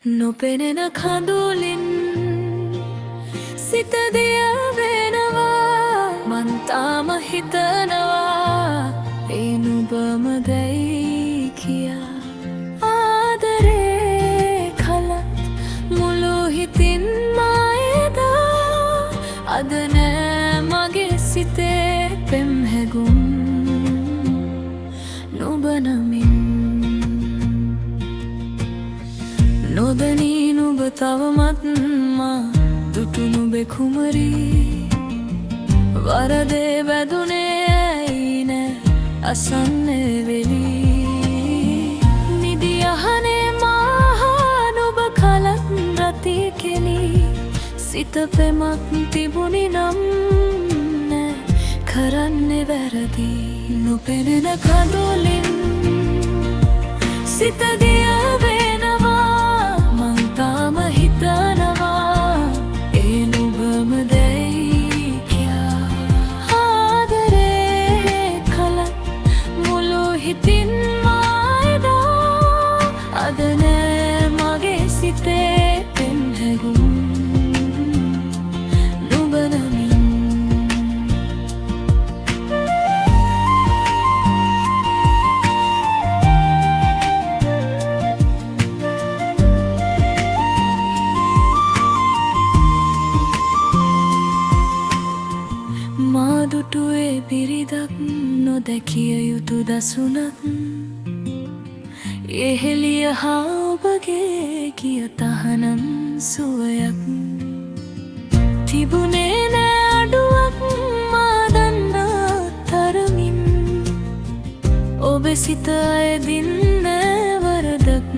නොපෙනෙන කඳුලින් සිත දිය වෙනවා මං තාම හිතනවා ඒ නුඹම දැයි කියා ආදරේ කලත් මුළු හිතින් මායදා අද නෑ මගේ සිතේ පෙම් හැගුම් නුඹ නමින් නොදනී නුඹ තවමත් මා දුටු නුඹේ කුමරී වරදේ වැදුනේ ඇයි නෑ අසන්නේ වෙලී නිදි අහනේ මාහා නුඹ කලත් රති කෙලී සිත පෙමක් තිබුණි නම් නෑ කරන්නේ වැරදි නොපෙනෙන කඳුලින් සිත දිය වෙනවා මං තාම හිතනවා ඒ නුඹම දැයි කියා ආදරේ කලත් මුළු හිතින් මායදා අද නෑ මගේ සිතේ පෙම් හැගුම් නුඹ නමින් මාදුටුවේ බිරිදක් නොදැකිය යුතු දසුනක් එහෙලිය හා ඔබගේ කිය තහනම් සුවයක් තිබුණේ නෑ අඩුවක් මා දන්නා තරමින් ඔබ සිත අයදින් නෑ වරදක්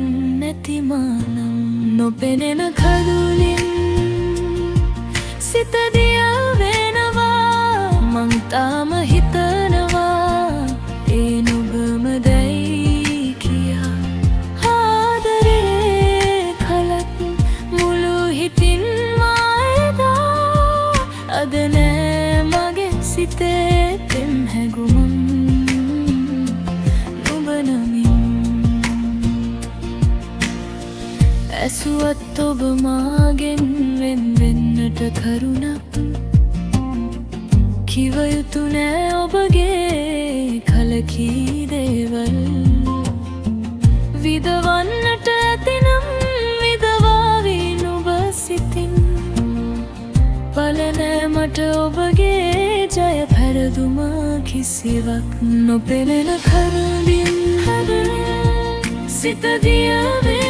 නැති මානම් නොපෙනෙන කඳුලින් සිත දිය වෙනවා මං තාම හිතනවා ඒ නුඹම දැයි කියා ආදරේ කලත් මුළු හිතින් මායදා අද නෑ මගේ සිතේ පෙම් හැගුම් නුඹ නමින් ඇසුවත් ඔබ මාගෙන් වෙන් වෙන්නට කරුණක් කිව යුතු නෑ ඔබගේ කලකී දේවල් විදවන්නට ඇතිනම් විදවාවී නුඹ සිතින් පල නෑ මට ඔබගේ ජය පැරදුම කිසිවක් නොපෙනෙන කරුලින් සිත දිය වේ